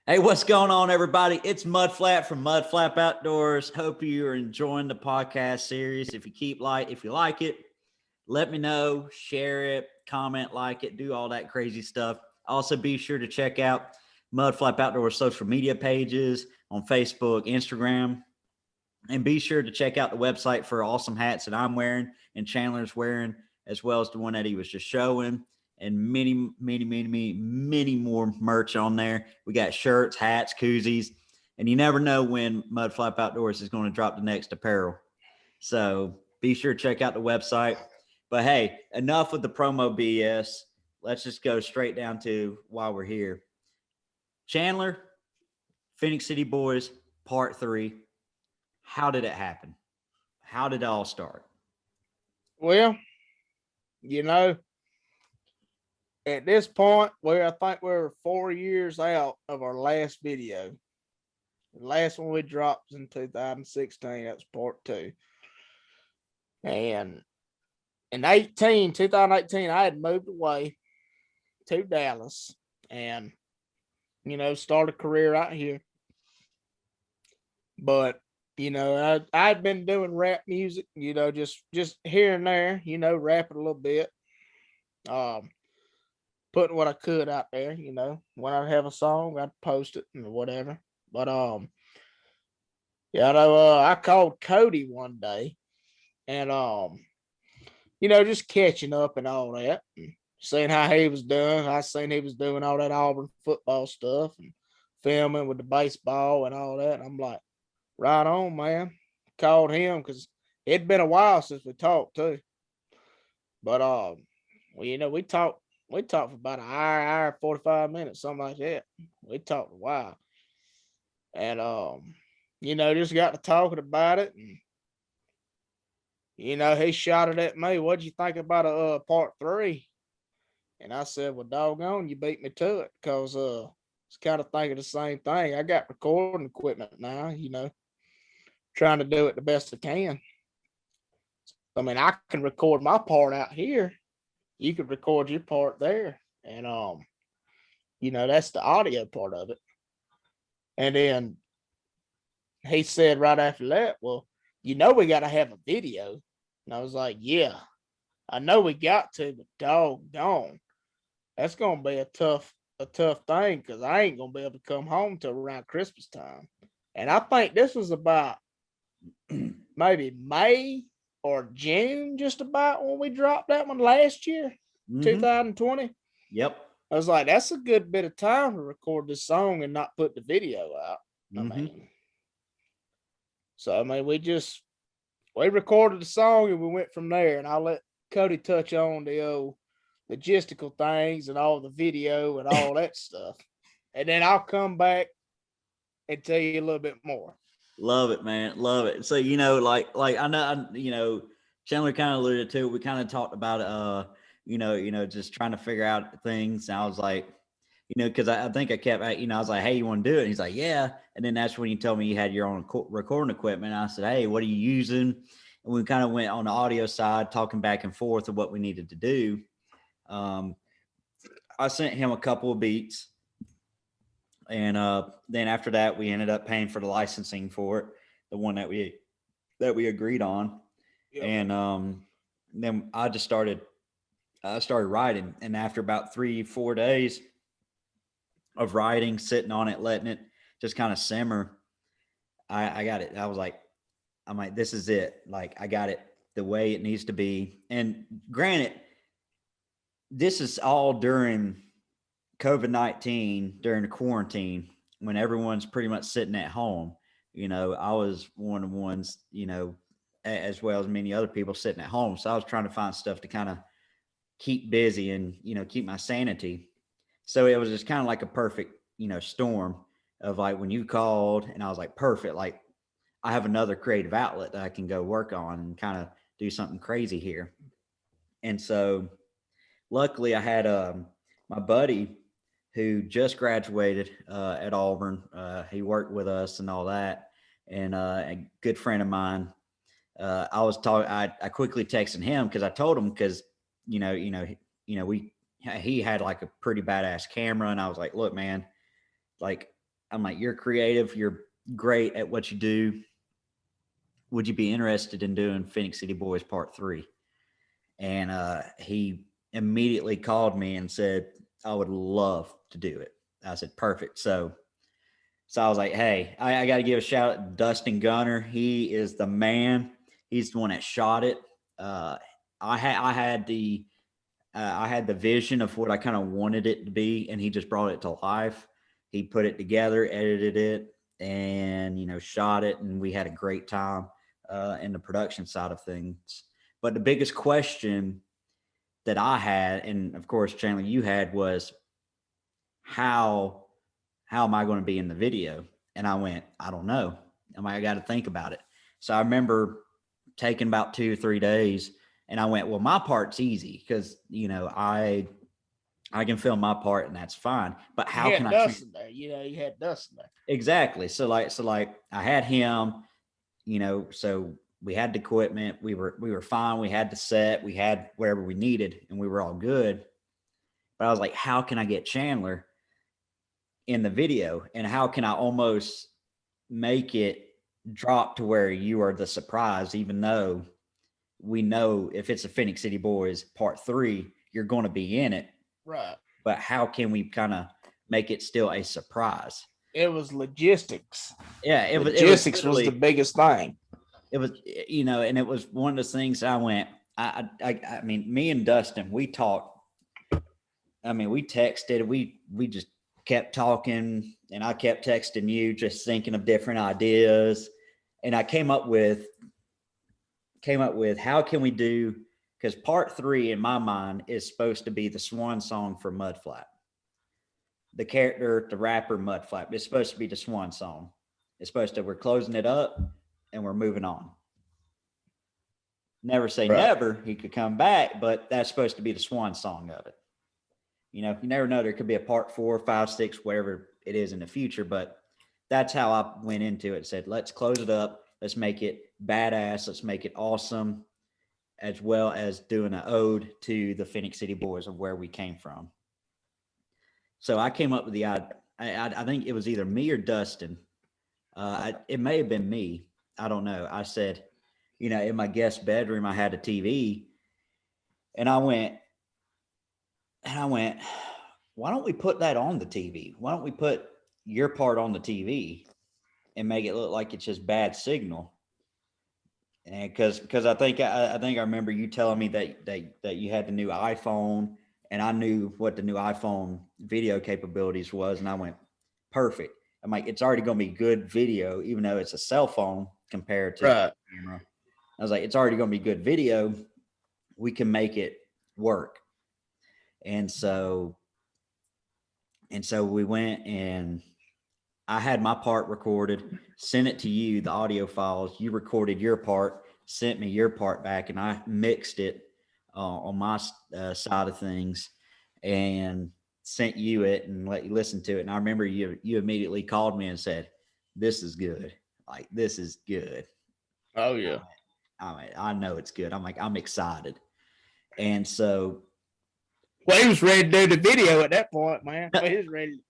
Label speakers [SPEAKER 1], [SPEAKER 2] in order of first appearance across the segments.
[SPEAKER 1] Hey, what's going on, everybody? It's MudFlap from MudFlap Outdoors. Hope you are enjoying the podcast series. If you like it, let me know, share it, comment, like it, do all that crazy stuff. Also, be sure to check out MudFlap Outdoors social media pages on Facebook, Instagram, and be sure to check out the website for awesome hats that I'm wearing and Chandler's wearing, as well as the one that he was just showing, and many more merch on there. We got shirts, hats, koozies, and you never know when MudFlap Outdoors is going to drop the next apparel. So be sure to check out the website. But hey, enough with the promo BS. Let's just go straight down to why we're here. Chandler, Phoenix City Boys, Part 3. How did it happen? How did it all start?
[SPEAKER 2] Well, you know, at this point, I think we're 4 years out of our last video. The last one we dropped was in 2016. That's part 2. And in 2018, I had moved away to Dallas and, start a career out here. But, I'd been doing rap music, just here and there, rapping a little bit. Putting what I could out there, when I'd have a song, I'd post it and whatever. But I called Cody one day and just catching up and all that, and seeing how he was doing. I seen he was doing all that Auburn football stuff and filming with the baseball and all that. And I'm like, right on, man. Called him because it'd been a while since we talked too. But we talked for about an hour, 45 minutes, something like that. We talked a while. And just got to talking about it, and he shot it at me. What'd you think about part 3? And I said, well, doggone, you beat me to it, because it's kind of thinking the same thing. I got recording equipment now, trying to do it the best I can. I mean, I can record my part out here. You could record your part there. And that's the audio part of it. And then he said right after that, well, we got to have a video. And I was like, yeah, I know we got to, but doggone, that's going to be a tough thing, because I ain't going to be able to come home till around Christmas time. And I think this was about maybe May or June, just about, when we dropped that one last year, 2020.
[SPEAKER 1] Yep.
[SPEAKER 2] I was like, that's a good bit of time to record this song and not put the video out. We recorded the song and we went from there, and I'll let Cody touch on the old logistical things and all the video and all that stuff. And then I'll come back and tell you a little bit more.
[SPEAKER 1] Love it, man. Love it. So, like I know, Chandler kind of alluded to it. We kind of talked about just trying to figure out things. And I was like, because I think I kept, I was like, hey, you want to do it? And he's like, yeah. And then that's when you told me you had your own recording equipment. And I said, hey, what are you using? And we kind of went on the audio side, talking back and forth of what we needed to do. I sent him a couple of beats. And then after that, we ended up paying for the licensing for it, the one that we agreed on. Yep. And then I started writing. And after about 3-4 days of writing, sitting on it, letting it just kind of simmer, I got it. I'm like, this is it. Like, I got it the way it needs to be. And granted, this is all during COVID-19, during the quarantine, when everyone's pretty much sitting at home. I was one of the ones, as well as many other people sitting at home. So I was trying to find stuff to kind of keep busy and, keep my sanity. So it was just kind of like a perfect, storm of, like, when you called, and I was like, perfect. Like, I have another creative outlet that I can go work on and kind of do something crazy here. And so luckily I had my buddy who just graduated at Auburn. He worked with us and all that. And a good friend of mine, I quickly texted him, because I told him, because, he had like a pretty badass camera. And I was like, look, man, like, I'm like, you're creative. You're great at what you do. Would you be interested in doing Phoenix City Boys Part 3? And he immediately called me and said, I would love to do it. I said, perfect. So I was like, hey, I got to give a shout out to Dustin Gunner. He is the man. He's the one that shot it. I had the vision of what I kind of wanted it to be, and he just brought it to life. He put it together, edited it, and shot it, and we had a great time in the production side of things. But the biggest question that I had, and of course, Chandler, you had, was how am I going to be in the video? And I went, I don't know. I got to think about it. So I remember taking about 2 or 3 days, and I went, well, my part's easy because I can film my part and that's fine. But how can I?
[SPEAKER 2] Dustin there? You had Dustin there.
[SPEAKER 1] Exactly. So like I had him. So we had the equipment. We were fine. We had the set. We had whatever we needed, and we were all good. But I was like, how can I get Chandler in the video, and how can I almost make it drop to where you are the surprise, even though we know if it's a Phoenix City Boys Part 3, you're going to be in it.
[SPEAKER 2] Right.
[SPEAKER 1] But how can we kind of make it still a surprise?
[SPEAKER 2] It was logistics.
[SPEAKER 1] Yeah,
[SPEAKER 2] logistics was the biggest thing.
[SPEAKER 1] It was, and it was one of those things I went, I mean, me and Dustin, we talked. I mean, we texted, we just kept talking, and I kept texting you, just thinking of different ideas. And I came up with how can we do, because Part 3 in my mind is supposed to be the swan song for MudFlap. The character, the rapper MudFlap, is supposed to be the swan song. It's supposed to, we're closing it up and we're moving on. Never say never, he could come back, but that's supposed to be the swan song of it. You never know, there could be a Part 4, 5, 6, whatever it is in the future, but that's how I went into it. Said, let's close it up. Let's make it badass. Let's make it awesome, as well as doing an ode to the Phoenix City Boys of where we came from. So I came up with the idea. I think it was either me or Dustin. It may have been me. I don't know. I said, in my guest bedroom, I had a TV, and I went, why don't we put that on the TV? Why don't we put your part on the TV and make it look like it's just bad signal? And because I think I remember you telling me that you had the new iPhone, and I knew what the new iPhone video capabilities was, and I went, perfect. I'm like, it's already going to be good video, even though it's a cell phone compared to the camera. I was like, it's already going to be good video. We can make it work. And so we went, and I had my part recorded, sent it to you, the audio files. You recorded your part, sent me your part back, and I mixed it on my side of things and sent you it and let you listen to it. And I remember you immediately called me and said, this is good. Like, this is good.
[SPEAKER 2] Oh, yeah.
[SPEAKER 1] I know it's good. I'm like, I'm excited. And so.
[SPEAKER 2] Well, he was ready to do the video at that point, man. He was ready.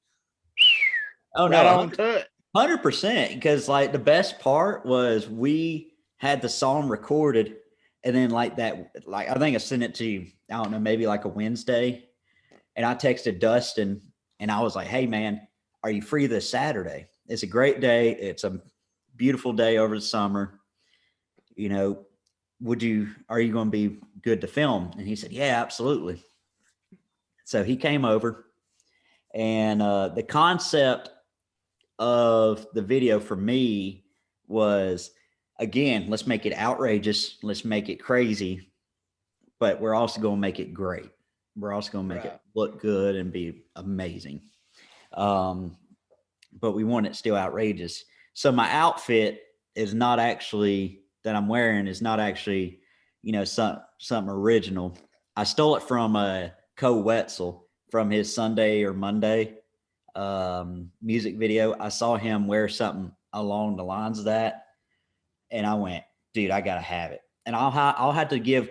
[SPEAKER 1] Oh,
[SPEAKER 2] right
[SPEAKER 1] no.
[SPEAKER 2] On to it.
[SPEAKER 1] 100%. Because, like, the best part was we had the song recorded, and then I think I sent it to you, I don't know, maybe like a Wednesday. And I texted Dustin, and I was like, hey, man, are you free this Saturday? It's a great day. It's a beautiful day over the summer. Are you going to be good to film? And he said, yeah, absolutely. So he came over, and the concept of the video for me was, again, let's make it outrageous. Let's make it crazy, but we're also going to make it great. We're also going to make it look good and be amazing. But we want it still outrageous. So my outfit is not actually that I'm wearing is not actually, something original. I stole it from Co Wetzel from his Sunday or Monday music video. I saw him wear something along the lines of that, and I went, dude, I gotta have it. And I'll have to give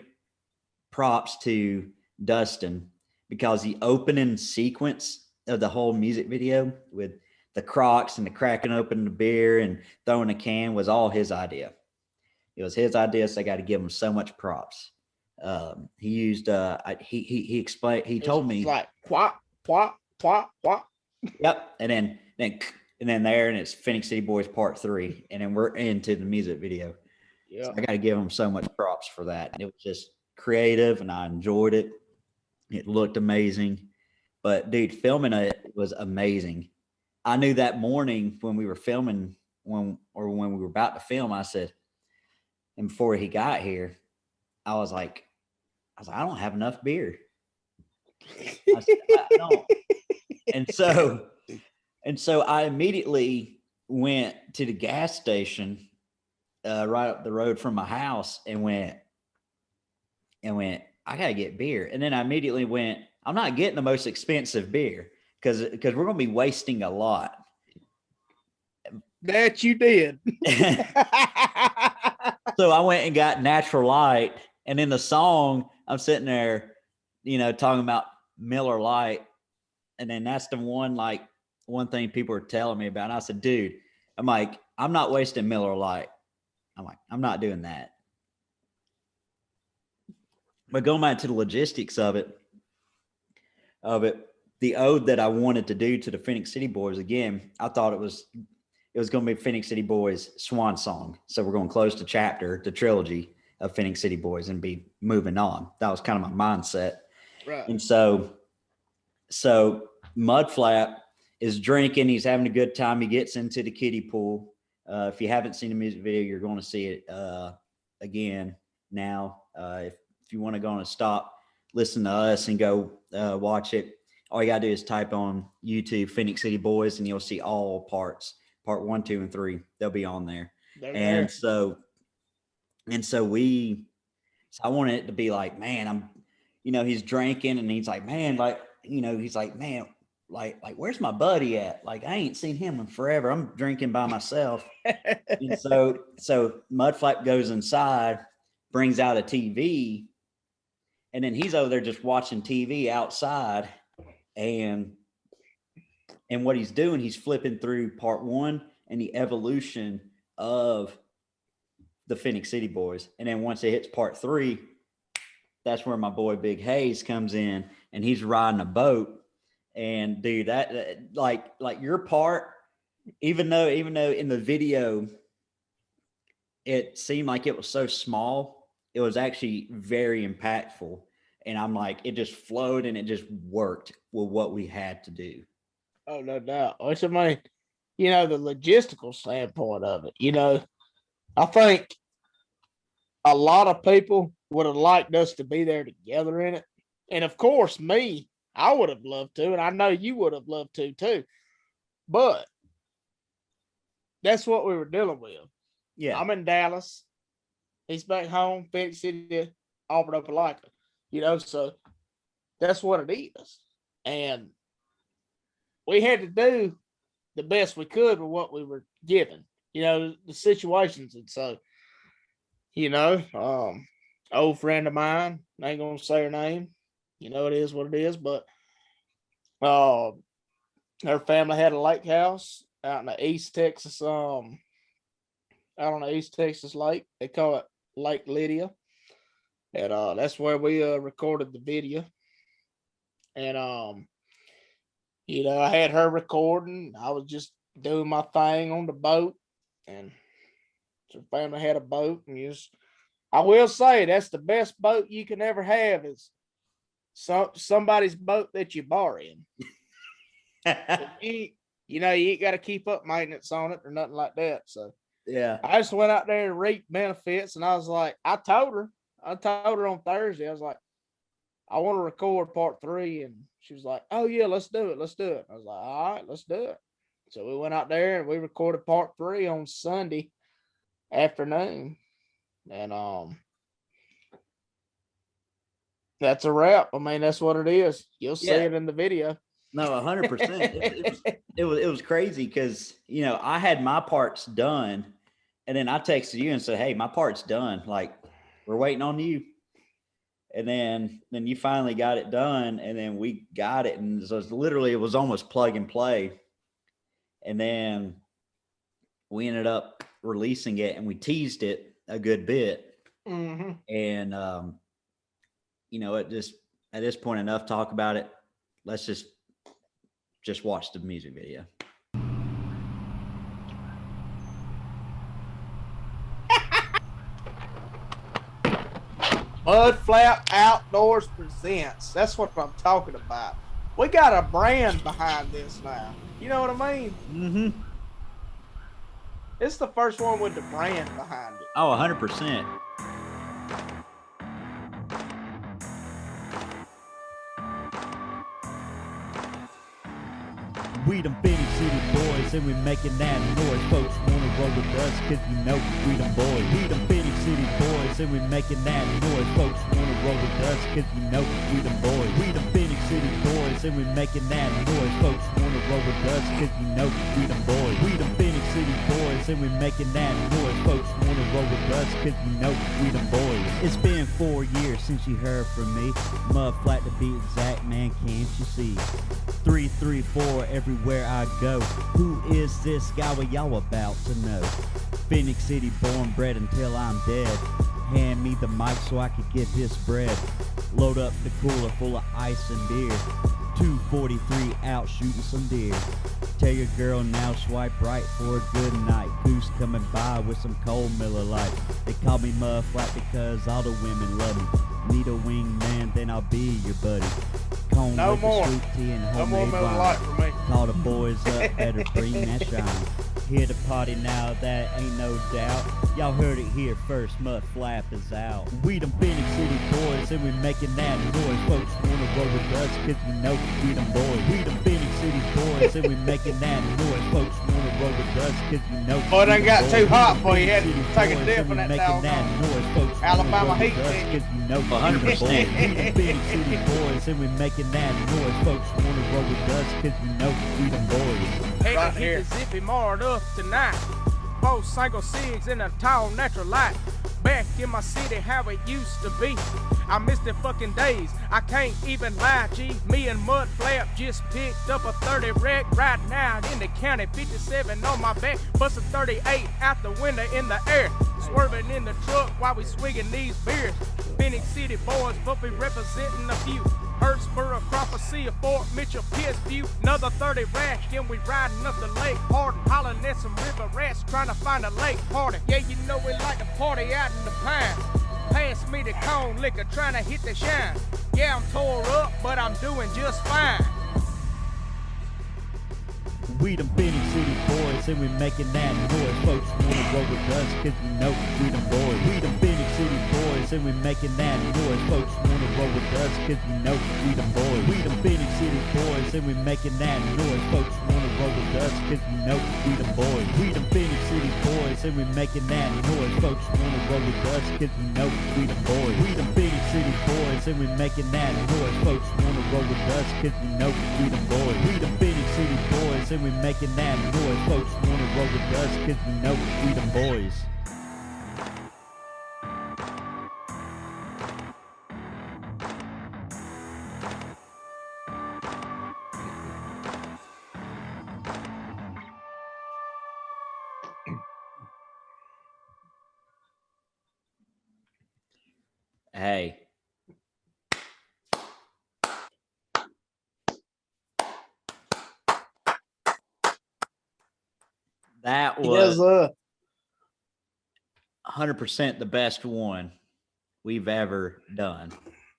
[SPEAKER 1] props to Dustin, because the opening sequence of the whole music video with the Crocs and the cracking open the beer and throwing a can was all his idea. It was his idea, so I got to give him so much props. He used he explained, he told me
[SPEAKER 2] like quack quack quack quack.
[SPEAKER 1] Yep, and then there, and it's Phoenix City Boys Part 3, and then we're into the music video.
[SPEAKER 2] Yeah,
[SPEAKER 1] so I got to give him so much props for that. It was just creative, and I enjoyed it. It looked amazing, but dude, filming it was amazing. I knew that morning when we were filming, when we were about to film, I said, and before he got here, I was like, I don't have enough beer. I said, I don't. And so I immediately went to the gas station right up the road from my house and went, I gotta get beer. And then I immediately went, I'm not getting the most expensive beer because we're gonna be wasting a lot.
[SPEAKER 2] That you did.
[SPEAKER 1] So I went and got Natural Light, and in the song, I'm sitting there, talking about Miller Lite, and then that's the one thing people are telling me about. And I said, dude, I'm like, I'm not wasting Miller Lite. I'm like, I'm not doing that. But going back to the logistics of it, the ode that I wanted to do to the Phoenix City Boys, again, I thought it was going to be Phoenix City Boys' swan song. So we're going to close the trilogy of Phoenix City Boys and be moving on. That was kind of my mindset.
[SPEAKER 2] Right.
[SPEAKER 1] And so MudFlap is drinking. He's having a good time. He gets into the kiddie pool. If you haven't seen the music video, you're going to see it again now. If you want to go and stop, listen to us and go watch it, all you got to do is type on YouTube Phoenix City Boys, and you'll see all parts. Part 1, 2, and 3. They'll be on there. So I wanted it to be like, man, he's drinking, and he's like, man, like, where's my buddy at? Like, I ain't seen him in forever. I'm drinking by myself. And so MudFlap goes inside, brings out a TV, and then he's over there just watching TV outside. And what he's doing, he's flipping through Part 1 and the evolution of the Phoenix City Boys. And then once it hits Part 3, that's where my boy Big Haze comes in, and he's riding a boat. And dude, that like your part, even though in the video it seemed like it was so small, it was actually very impactful. And I'm like, it just flowed and it just worked with what we had to do.
[SPEAKER 2] Oh, no doubt. Which, I mean, the logistical standpoint of it, I think a lot of people would have liked us to be there together in it. And of course, I would have loved to, and I know you would have loved to too. But that's what we were dealing with.
[SPEAKER 1] Yeah.
[SPEAKER 2] I'm in Dallas. He's back home, Phoenix City, Auburn, Opelika. So that's what it is. And we had to do the best we could with what we were given, the situations. And so, old friend of mine, I ain't gonna say her name, it is what it is, but her family had a lake house out in the East Texas, out on the East Texas lake. They call it Lake Lydia. And that's where we recorded the video. And I had her recording. I was just doing my thing on the boat, and her family had a boat. And I will say that's the best boat you can ever have is somebody's boat that you borrow in. You ain't got to keep up maintenance on it or nothing like that. So
[SPEAKER 1] yeah,
[SPEAKER 2] I just went out there and reaped benefits, and I was like, I told her on Thursday, I was like, I want to record Part 3, and she was like, oh yeah, let's do it. I was like, all right, let's do it. So we went out there and we recorded Part 3 on Sunday afternoon, and that's a wrap. I mean, that's what it is. You'll see it in the video.
[SPEAKER 1] No, 100%. It was crazy because I had my parts done, and then I texted you and said, hey, my part's done. Like, we're waiting on you. And then you finally got it done, and then we got it, and so it was almost plug and play. And then we ended up releasing it, and we teased it a good bit.
[SPEAKER 2] Mm-hmm.
[SPEAKER 1] And it just, at this point, enough talk about it. Let's just watch the music video.
[SPEAKER 2] MudFlap Outdoors presents. That's what I'm talking about. We got a brand behind this now. You know what I mean?
[SPEAKER 1] Mm-hmm.
[SPEAKER 2] It's the first one with the brand behind it.
[SPEAKER 1] Oh, 100%.
[SPEAKER 3] We them Phoenix City boys, and we making that noise. Folks wanna roll with us, cause we know we them boys. We them Phoenix City boys, and we making that noise. Folks wanna roll with us, cause we know we them boys. We them Phoenix City boys, and we making that noise. Folks wanna roll with us, cause we know we them boys. We them Phoenix City boys, and we making that noise. Folks wanna roll with us, cause we know we them boys. It's been 4 years since you heard from me. MudFlap to be exact, man, can't you see? 334 everywhere I go. Who is this guy? Well, y'all about to know. Phoenix City born, bred until I'm dead. Hand me the mic so I could get this bread. Load up the cooler full of ice and beer. 243 out shooting some deer. Tell your girl now, swipe right for a good night. Goose coming by with some cold Miller Lite. They call me MudFlap because all the women love me. Need a wingman, then I'll be your buddy. Cone
[SPEAKER 2] No
[SPEAKER 3] with
[SPEAKER 2] more.
[SPEAKER 3] the sweet tea and
[SPEAKER 2] No more
[SPEAKER 3] homemade
[SPEAKER 2] Miller
[SPEAKER 3] wine.
[SPEAKER 2] Lite for me.
[SPEAKER 3] Call the boys up, better bring that shine. Here to party now, that ain't no doubt. Y'all heard it here first, MudFlap is out. We them Phoenix City boys, and we making that noise. Folks wanna roll with us, cause we know we them boys. We them Phoenix City boys, and we making that noise. Folks wanna roll with us, cause we know
[SPEAKER 2] Boy,
[SPEAKER 3] we
[SPEAKER 2] done
[SPEAKER 3] them
[SPEAKER 2] got
[SPEAKER 3] boys.
[SPEAKER 2] too
[SPEAKER 3] We
[SPEAKER 2] hot
[SPEAKER 3] them
[SPEAKER 2] for you.
[SPEAKER 3] Phoenix
[SPEAKER 2] Had to
[SPEAKER 3] City
[SPEAKER 2] take a
[SPEAKER 3] boys,
[SPEAKER 2] dip
[SPEAKER 3] and
[SPEAKER 2] in
[SPEAKER 3] we
[SPEAKER 2] that
[SPEAKER 3] making that
[SPEAKER 2] doggone
[SPEAKER 3] noise. Folks wanna
[SPEAKER 2] Alabama
[SPEAKER 3] roll
[SPEAKER 2] heat,
[SPEAKER 3] with us,
[SPEAKER 2] didn't you?
[SPEAKER 3] cause we know we them
[SPEAKER 1] 100%.
[SPEAKER 3] boys. We them Phoenix City boys, and we making that noise. Folks wanna roll with us, cause we know we them boys.
[SPEAKER 4] Hate
[SPEAKER 2] Right
[SPEAKER 4] to
[SPEAKER 2] here.
[SPEAKER 4] hit the zippy marred up tonight. 4 single cigs in a tall natural light. Back in my city how it used to be. I miss the fucking days, I can't even lie, G. Me and MudFlap just picked up a 30 wreck right now in the county. 57 on my back, bustin' 38 out the window in the air. Swerving in the truck while we swigging these beers. Phoenix City boys, but we representing a few. Hurtsboro, Crawford, Sea, Fort Mitchell, Pierce View. Another 30 rash, then we riding up the lake. Hardin, hollering at some river rats, trying to find a lake party. Yeah, you know we like to party out in the pines. Pass me the cone liquor, trying to hit the shine. Yeah, I'm tore up, but I'm doing just fine.
[SPEAKER 3] We them Phoenix City boys, and we making that noise. Folks wanna roll with us, cause we know we them boys. We them Phoenix City boys, and we making that noise. Folks wanna roll with us, cause we know we them boys. We them Phoenix City boys, and we making that noise. Folks wanna roll with us, cause we know we them boys. We them Phoenix City boys, and we making that noise. Folks wanna roll with us, cause we know we them boys. We them Phoenix City boys, and we making that noise. Folks wanna roll with us, cause we know we them boys. We them Phoenix City boys, and we making that noise. Folks wanna roll with us, cause we know we them boys.
[SPEAKER 1] Hey. That
[SPEAKER 2] Yes,
[SPEAKER 1] was 100% the best one we've ever done.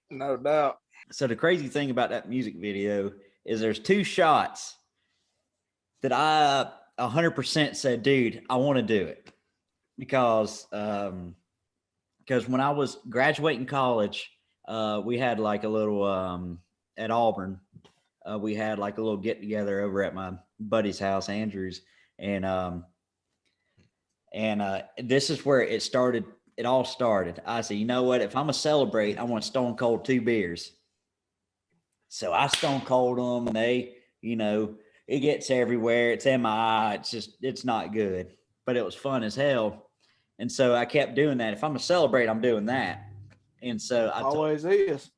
[SPEAKER 2] no doubt.
[SPEAKER 1] So the crazy thing about that music video is there's 2 shots that I 100% said, dude, I want to do it because when I was graduating college, we had like a little at Auburn. We had like a little get together over at my buddy's house, Andrew's, and this is where it started. It all started. I said, you know what? If I'm gonna celebrate, I want to stone cold 2 beers. So I stone cold them, and they, it gets everywhere. It's in my eye. It's not good, but it was fun as hell. And so I kept doing that. If I'm gonna celebrate, I'm doing that. And so
[SPEAKER 2] Always is.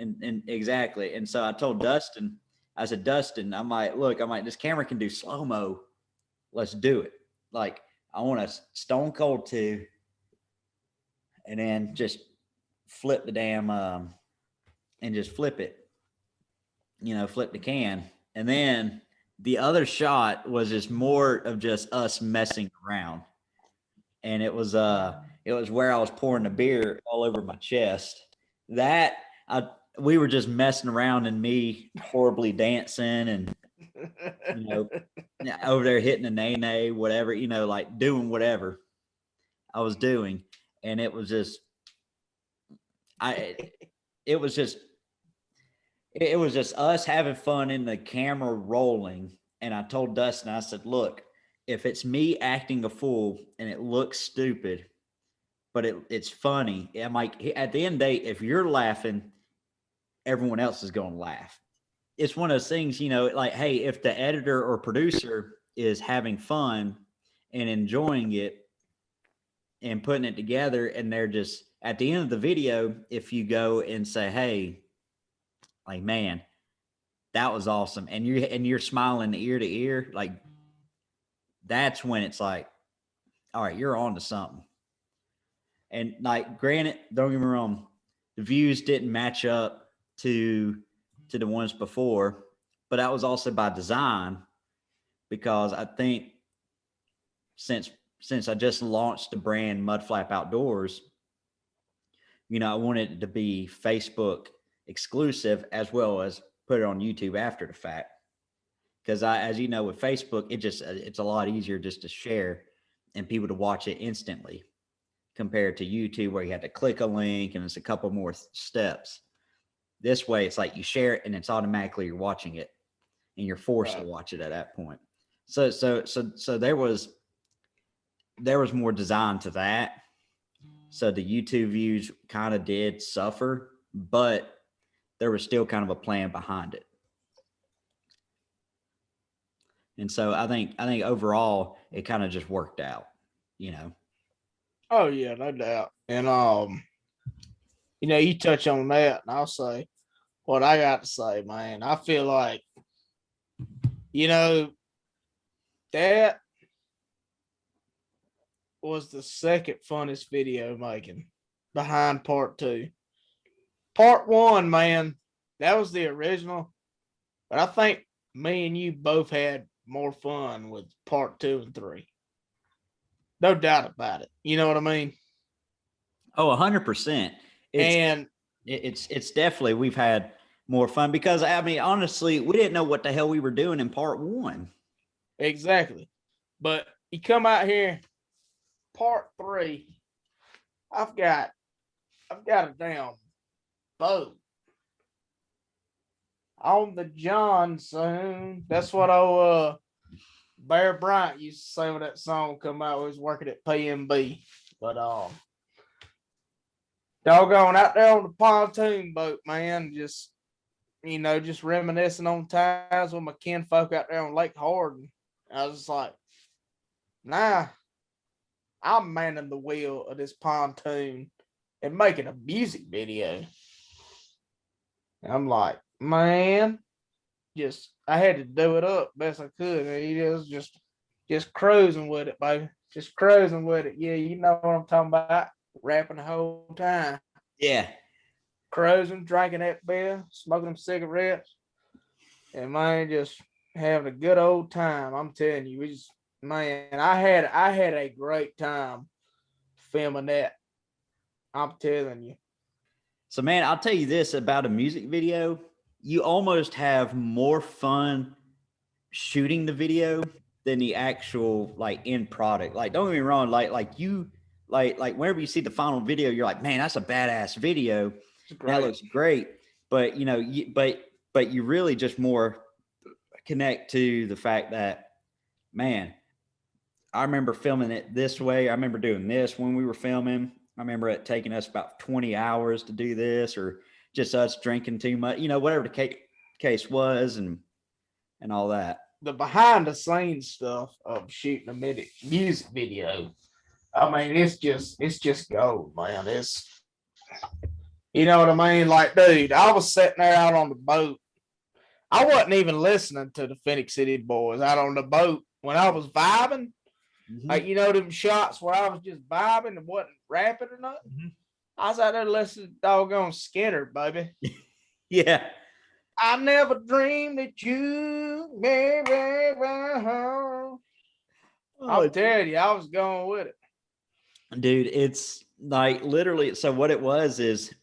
[SPEAKER 1] and exactly. And so I told Dustin, I said, Dustin, I'm like, this camera can do slow-mo. Let's do it. Like, I want a stone cold 2 and then just flip the damn, and just flip it, flip the can. And then the other shot was just more of just us messing around. And it was where I was pouring the beer all over my chest. We were just messing around and me horribly dancing and, over there hitting a nay, whatever, like doing whatever I was doing. And it was just, it was just us having fun in the camera rolling. And I told Dustin, I said, look, if it's me acting a fool and it looks stupid, but it's funny, I'm like, at the end of the day, if you're laughing, everyone else is going to laugh. It's one of those things, like, hey, if the editor or producer is having fun and enjoying it and putting it together, and they're just at the end of the video, if you go and say, hey, like, man, that was awesome, and you're smiling ear to ear, like, that's when it's like, all right, you're on to something. And like, granted, don't get me wrong, the views didn't match up to the ones before, but that was also by design, because I think since I just launched the brand MudFlap Outdoors, I wanted it to be Facebook exclusive as well as put it on YouTube after the fact. Because as you know, with Facebook, it's a lot easier just to share and people to watch it instantly compared to YouTube, where you have to click a link and it's a couple more steps. This way, it's like you share it and it's automatically you're watching it, and you're forced to watch it at that point. So there was more design to that. So the YouTube views kind of did suffer, but there was still kind of a plan behind it. And so I think overall it kind of just worked out,
[SPEAKER 2] Oh yeah, no doubt. And you touch on that, and I'll say what I got to say, man. I feel like, that was the second funnest video making behind part 2. Part 1, man, that was the original, but I think me and you both had more fun with part 2 and 3. No doubt about it. You know what I mean?
[SPEAKER 1] Oh, 100%. It's definitely, we've had more fun because, I mean, honestly, we didn't know what the hell we were doing in part 1.
[SPEAKER 2] Exactly. But you come out here, part 3, I've got a damn boat on the Johnson. That's what old Bear Bryant used to say when that song come out. He was working at PMB. But doggone, out there on the pontoon boat, man, just reminiscing on times with my kinfolk out there on Lake Hardin. I was just like, nah, I'm manning the wheel of this pontoon and making a music video. And I'm like, man, I had to do it up best I could. And he was just cruising with it, baby. Just cruising with it. Yeah, you know what I'm talking about. Rapping the whole time.
[SPEAKER 1] Yeah.
[SPEAKER 2] Cruising, drinking that beer, smoking them cigarettes. And man, just having a good old time. I'm telling you, I had a great time filming that. I'm telling you.
[SPEAKER 1] So, man, I'll tell you this about a music video. You almost have more fun shooting the video than the actual end product. Like, don't get me wrong, like whenever you see the final video, you're like, man, that's a badass video. That looks great. But but you really just more connect to the fact that, man, I remember filming it this way. I remember doing this when we were filming. I remember it taking us about 20 hours to do this, or just us drinking too much, whatever the case was, and all that.
[SPEAKER 2] The behind the scenes stuff of shooting a music video, I mean, it's just gold, man. You know what I mean? Like, dude, I was sitting there out on the boat. I wasn't even listening to the Phoenix City Boys out on the boat when I was vibing. Like, you know, them shots where I was just vibing and wasn't rapping or nothing. I was out there listening to doggone Skinner, baby.
[SPEAKER 1] Yeah.
[SPEAKER 2] I never dreamed that you may home. I'll tell you, I was going with it.
[SPEAKER 1] Dude, it's like literally. So what it was is,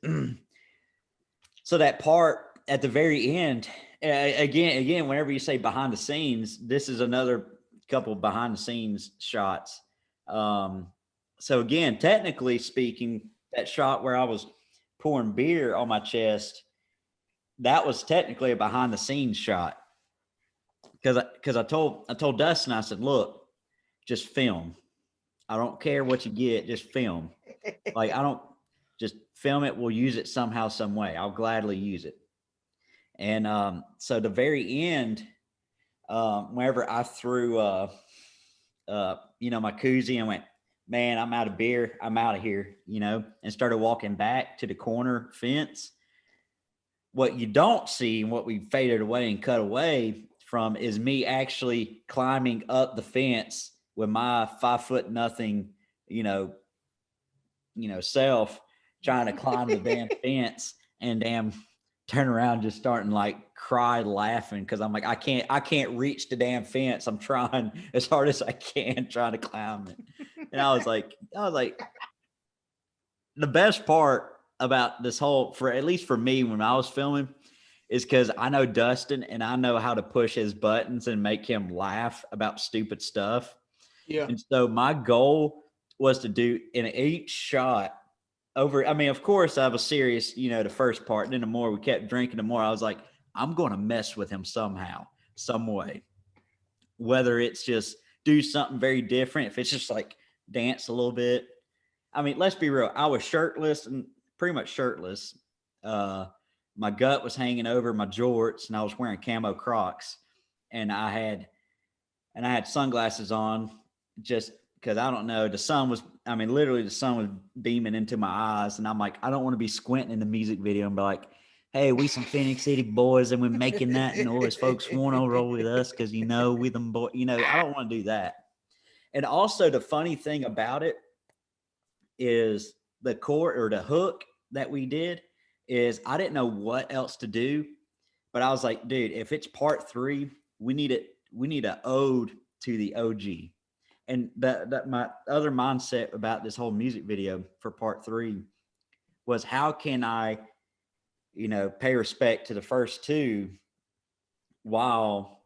[SPEAKER 1] so that part at the very end, again, whenever you say behind the scenes, this is another couple behind the scenes shots. So again, technically speaking, that shot where I was pouring beer on my chest, that was technically a behind the scenes shot. Because I told Dustin, I said, look, just film. I don't care what you get, just film. Like, I don't just film it. We'll use it somehow, some way. I'll gladly use it. And so the very end, whenever I threw, you know, my koozie and went, man, I'm out of beer. I'm out of here, you know, and started walking back to the corner fence. What you don't see and what we faded away and cut away from is me actually climbing up the fence with my 5'0" you know, self trying to climb the damn fence and damn turn around, just starting like cry laughing. Cause I'm like, I can't reach the damn fence. I'm trying as hard as I can, trying to climb it. And I was like, the best part about this whole, for at least for me, when I was filming, is because I know Dustin and I know how to push his buttons and make him laugh about stupid stuff.
[SPEAKER 2] Yeah.
[SPEAKER 1] And so my goal was to do in each shot over. I mean, of course, I was serious, you know, the first part. And then the more we kept drinking, the more I was like, I'm going to mess with him somehow, some way. Whether it's just do something very different, if it's just like dance a little bit. I mean, let's be real. I was shirtless and pretty much shirtless. My gut was hanging over my jorts and I was wearing camo Crocs, and I had sunglasses on just because I don't know. The sun was, I mean, literally the sun was beaming into my eyes, and I'm like, I don't want to be squinting in the music video and be like, hey, we some Phoenix City boys and we're making that noise. Folks want to roll with us because, you know, we them boy, you know, I don't want to do that. And also the funny thing about it is the chord or the hook that we did is I didn't know what else to do, but I was like, dude, if it's part 3, we need an ode to the OG. And that my other mindset about this whole music video for part 3 was, how can I, you know, pay respect to the first 2 while,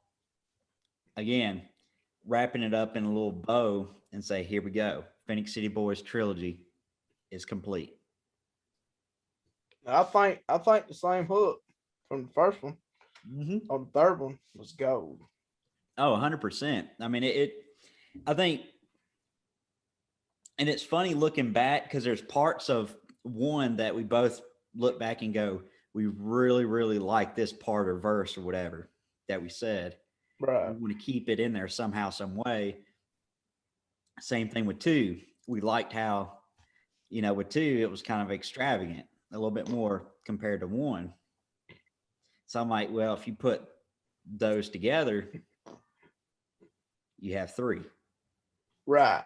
[SPEAKER 1] again, wrapping it up in a little bow and say, here we go. Phoenix City Boys trilogy is complete.
[SPEAKER 2] I think the same hook from the first one on the third one was gold.
[SPEAKER 1] Oh, 100%. I mean, I think, and it's funny looking back because there's parts of 1 that we both look back and go, we really, really like this part or verse or whatever that we said.
[SPEAKER 2] Right.
[SPEAKER 1] We want to keep it in there somehow, some way. Same thing with 2. We liked how, you know, with 2, it was kind of extravagant, a little bit more compared to 1. So I'm like, well, if you put those together, you have 3.
[SPEAKER 2] Right.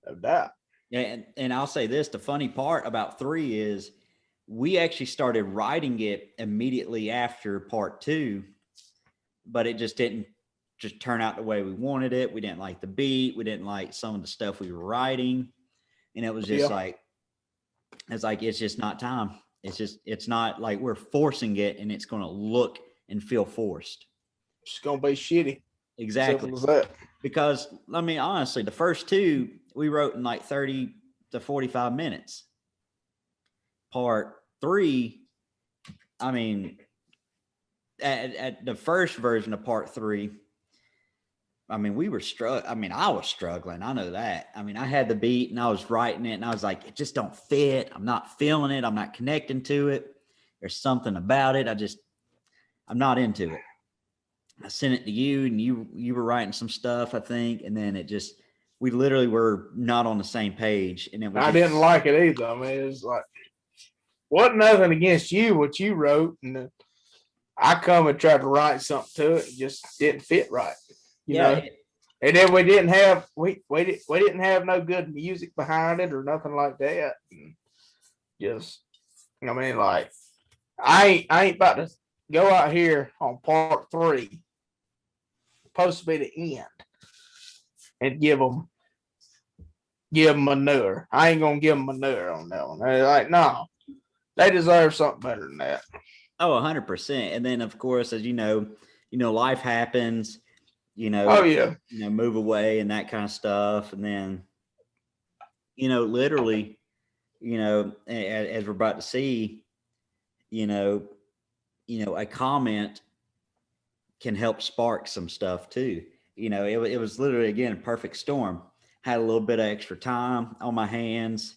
[SPEAKER 2] No doubt.
[SPEAKER 1] And I'll say this, the funny part about 3 is we actually started writing it immediately after part 2, but it just didn't just turn out the way we wanted it. We didn't like the beat. We didn't like some of the stuff we were writing. And it was just like, it's just not time. It's not like we're forcing it and it's going to look and feel forced.
[SPEAKER 2] It's going to be shitty.
[SPEAKER 1] Exactly.
[SPEAKER 2] Simple as that.
[SPEAKER 1] Because, I mean, honestly, the first 2 we wrote in like 30 to 45 minutes. Part 3, I mean, at the first version of part 3, I mean, we were struggling. I mean, I was struggling. I know that. I mean, I had the beat and I was writing it and I was like, it just don't fit. I'm not feeling it. I'm not connecting to it. There's something about it. I'm not into it. I sent it to you and you were writing some stuff, I think. And then we literally were not on the same page. And
[SPEAKER 2] I didn't like it either. I mean, it was like, wasn't nothing against you, what you wrote. And I come and tried to write something to it, just didn't fit right. You
[SPEAKER 1] Yeah,
[SPEAKER 2] know. And then we didn't have no good music behind it or nothing like that. And just, I mean, like, I ain't about to go out here on part 3, supposed to be the end, and give them manure. I ain't gonna give them manure on that one. They're like, no, they deserve something better than that.
[SPEAKER 1] Oh, 100%. And then, of course, as you know, life happens.
[SPEAKER 2] Oh yeah,
[SPEAKER 1] Move away and that kind of stuff, and then, literally, as we're about to see, a comment can help spark some stuff too. It was literally, again, a perfect storm. Had a little bit of extra time on my hands.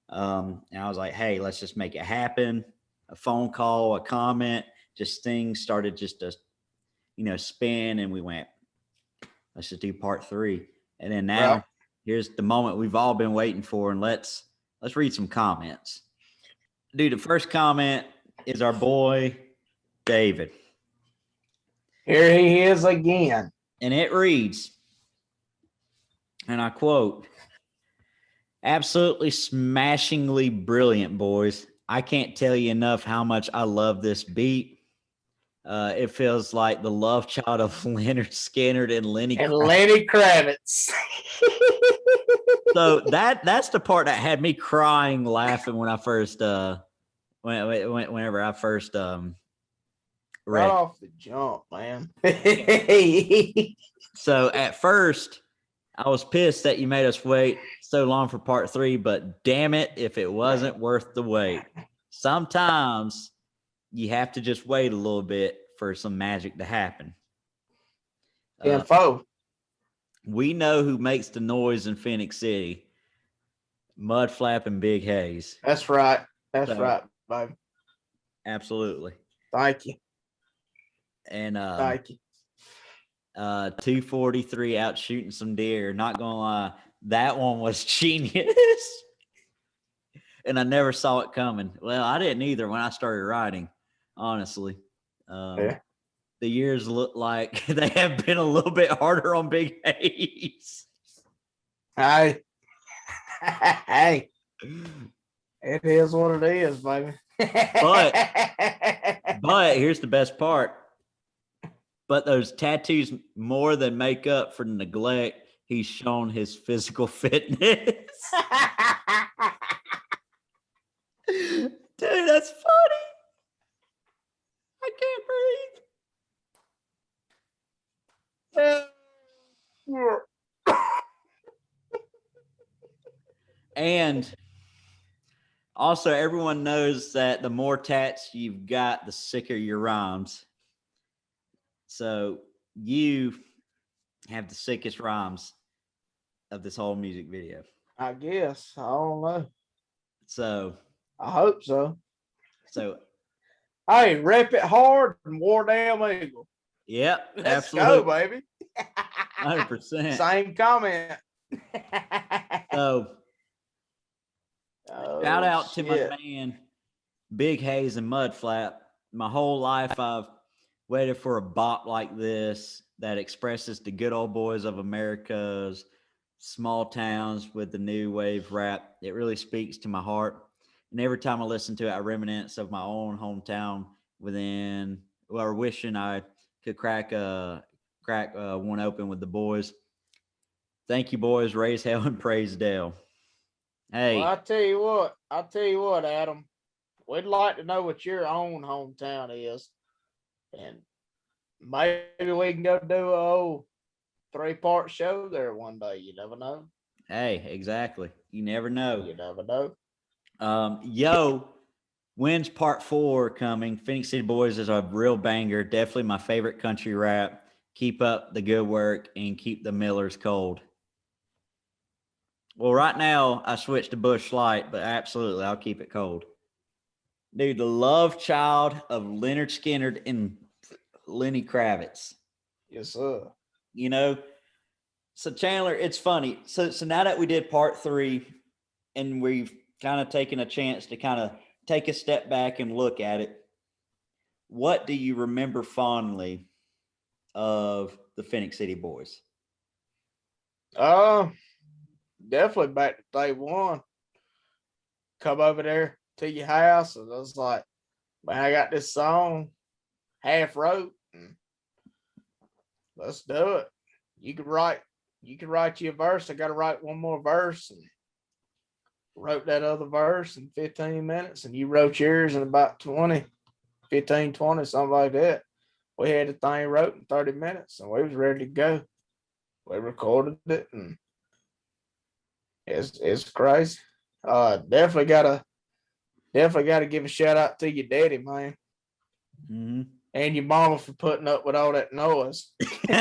[SPEAKER 1] And I was like, hey, let's just make it happen. A phone call, a comment, just things started just to, spin, and we went, let's just do part 3. And then now here's the moment we've all been waiting for, and let's read some comments. Dude, the first comment is our boy David.
[SPEAKER 2] Here he is again.
[SPEAKER 1] And it reads, and I quote, absolutely smashingly brilliant, boys. I can't tell you enough how much I love this beat. It feels like the love child of Leonard Skinner and Lenny
[SPEAKER 2] Kravitz.
[SPEAKER 1] So that's the part that had me crying, laughing when I first whenever I first read.
[SPEAKER 2] Right off the jump, man.
[SPEAKER 1] So at first, I was pissed that you made us wait so long for part 3, but damn it, if it wasn't worth the wait. Sometimes you have to just wait a little bit for some magic to happen. We know who makes the noise in Phoenix City. MudFlap and Bigg Haze.
[SPEAKER 2] That's right. That's right, baby.
[SPEAKER 1] Absolutely.
[SPEAKER 2] Thank you.
[SPEAKER 1] And
[SPEAKER 2] thank you.
[SPEAKER 1] 243 out shooting some deer. Not gonna lie, that one was genius. And I never saw it coming. Well, I didn't either when I started riding, honestly. The years look like they have been a little bit harder on Bigg Haze.
[SPEAKER 2] Hey, it is what it is, baby.
[SPEAKER 1] But here's the best part. But those tattoos more than make up for the neglect he's shown his physical fitness. Dude, that's funny. I can't breathe. And also, everyone knows that the more tats you've got, the sicker your rhymes. So you have the sickest rhymes of this whole music video.
[SPEAKER 2] I guess. I don't know.
[SPEAKER 1] So
[SPEAKER 2] I hope so.
[SPEAKER 1] So
[SPEAKER 2] hey, rep it hard and War Damn Eagle.
[SPEAKER 1] Yep.
[SPEAKER 2] Let's
[SPEAKER 1] absolutely.
[SPEAKER 2] go, baby.
[SPEAKER 1] 100%.
[SPEAKER 2] Same comment.
[SPEAKER 1] So shout out to my man Bigg Haze and MudFlap. My whole life I've waited for a bop like this that expresses the good old boys of America's small towns with the new wave rap. It really speaks to my heart. And every time I listen to it, I reminisce of my own hometown wishing I could crack one open with the boys. Thank you, boys. Raise hell and praise Dale. Hey.
[SPEAKER 2] Well, I'll tell you what, Adam. We'd like to know what your own hometown is. And maybe we can go do a whole 3-part show there one day. You never know.
[SPEAKER 1] Hey, exactly. You never know.
[SPEAKER 2] You never know.
[SPEAKER 1] When's part 4 coming? Phoenix City Boys is a real banger. Definitely my favorite country rap. Keep up the good work and keep the Millers cold. Well, right now I switched to Busch Light, but absolutely I'll keep it cold. Dude, the love child of Leonard Skinner and Lenny Kravitz.
[SPEAKER 2] Yes, sir.
[SPEAKER 1] You know, so Chandler, it's funny. So now that we did part 3 and we've kind of taken a chance to kind of take a step back and look at it, what do you remember fondly of the Phoenix City Boys?
[SPEAKER 2] Definitely back to day one. Come over there to your house, and I was like, man, I got this song half wrote. Let's do it. You can write you a verse. I got to write one more verse, and wrote that other verse in 15 minutes, and you wrote yours in about 20, something like that. We had the thing wrote in 30 minutes, and we was ready to go. We recorded it, and it's crazy. Definitely gotta give a shout out to your daddy, man.
[SPEAKER 1] Mm-hmm.
[SPEAKER 2] And your mama for putting up with all that noise. We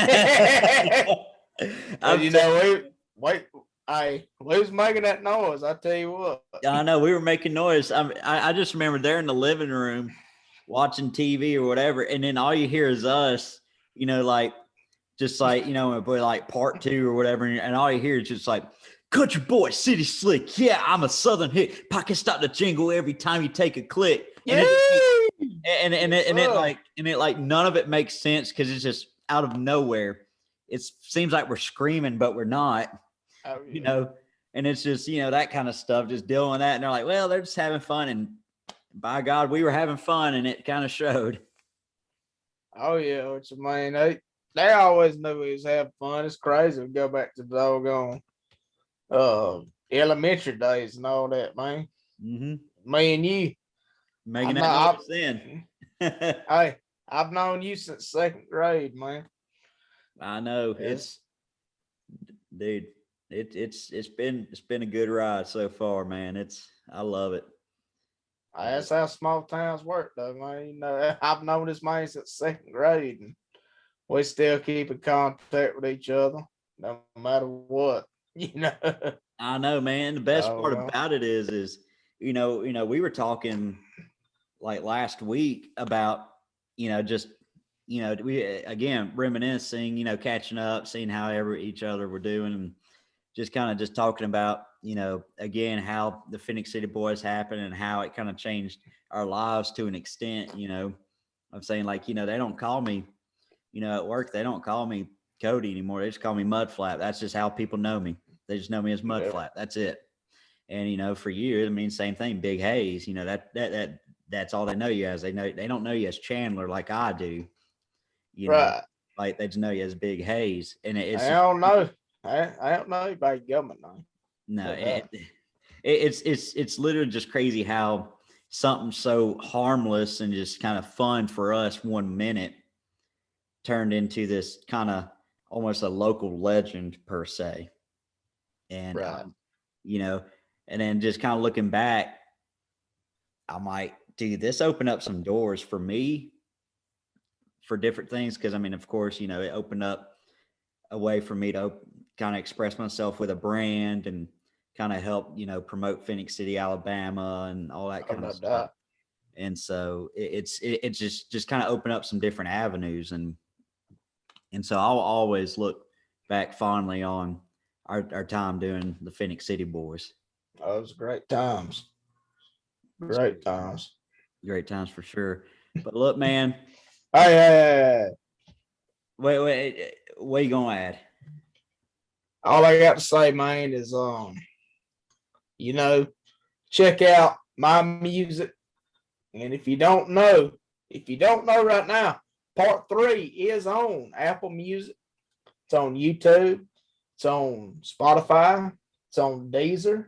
[SPEAKER 2] was making that noise. I tell you what.
[SPEAKER 1] I know we were making noise. I just remember they're in the living room watching TV or whatever, and then all you hear is us. Like we're like part 2 or whatever, and all you hear is just like country boy, city slick. Yeah, I'm a southern hit. Pocket start to jingle every time you take a click. And it like none of it makes sense because it's just out of nowhere. It seems like we're screaming, but we're not.
[SPEAKER 2] Oh, yeah.
[SPEAKER 1] And it's just that kind of stuff, just dealing with that. And they're like, well, they're just having fun, and by God, we were having fun, and it kind of showed.
[SPEAKER 2] Oh yeah, which man, they always knew we was having fun. It's crazy. We go back to the doggone elementary days and all that, man.
[SPEAKER 1] Mm-hmm.
[SPEAKER 2] Me and you.
[SPEAKER 1] Making that noise then.
[SPEAKER 2] Hey, I've known you since 2nd grade, man.
[SPEAKER 1] I know. It's been a good ride so far, man. I love it.
[SPEAKER 2] That's how small towns work, though, man. I've known this man since 2nd grade, and we still keep in contact with each other, no matter what.
[SPEAKER 1] I know, man. The best part about it is we were talking like last week about just we again reminiscing, catching up, seeing how each other were doing, and just kind of just talking about again how the Phoenix City Boys happened and how it kind of changed our lives to an extent. I'm saying, like, they don't call me at work, they don't call me Cody anymore, they just call me MudFlap. That's just how people know me. They just know me as MudFlap. That's it. And for years, I mean, same thing, Big Haze, that's all they know you as. They don't know you as Chandler like I do.
[SPEAKER 2] Right.
[SPEAKER 1] Like they just know you as Big Haze. And it's
[SPEAKER 2] I don't know. I don't know about government now.
[SPEAKER 1] No, it's literally just crazy how something so harmless and just kind of fun for us 1 minute turned into this kind of almost a local legend per se. And
[SPEAKER 2] right.
[SPEAKER 1] And then just kind of looking back, I'm like, dude, this opened up some doors for me for different things. Cause I mean, of course, it opened up a way for me to kind of express myself with a brand and kind of help, promote Phoenix City, Alabama, and all that kind of stuff. And so it's just kind of opened up some different avenues. And so I'll always look back fondly on our time doing the Phoenix City Boys.
[SPEAKER 2] Oh, it was great times. Great times.
[SPEAKER 1] Great times for sure. But look, man.
[SPEAKER 2] Hey.
[SPEAKER 1] Wait, what are you gonna add?
[SPEAKER 2] All I got to say, man, is check out my music. And if you don't know right now, part 3 is on Apple Music. It's on YouTube. It's on Spotify. It's on Deezer.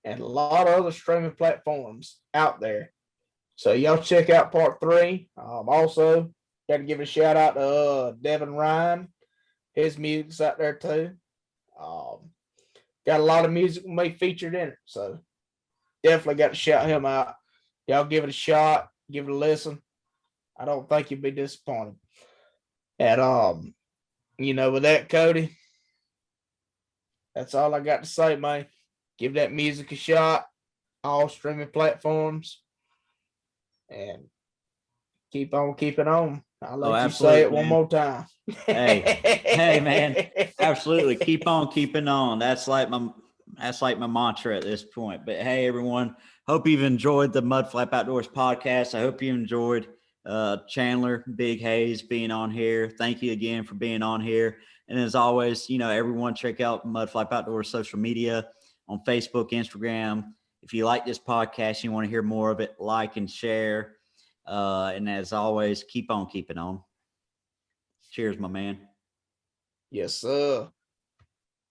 [SPEAKER 2] And a lot of other streaming platforms out there. So y'all check out part 3. Also, got to give a shout out to Devin Ryan. His music's out there too. Got a lot of music with me featured in it. So definitely got to shout him out. Y'all give it a shot. Give it a listen. I don't think you'll be disappointed. And with that, Cody, that's all I got to say, man. Give that music a shot. All streaming platforms. And keep on keeping on. I'll let you say it one more time.
[SPEAKER 1] Hey, man. Absolutely. Keep on keeping on. That's like my mantra at this point. But hey, everyone, hope you've enjoyed the MudFlap Outdoors podcast. I hope you enjoyed Chandler, Bigg, Haze being on here. Thank you again for being on here. And as always, everyone check out MudFlap Outdoors social media on Facebook, Instagram. If you like this podcast and you want to hear more of it, like and share. And as always, keep on keeping on. Cheers, my man.
[SPEAKER 2] Yes, sir.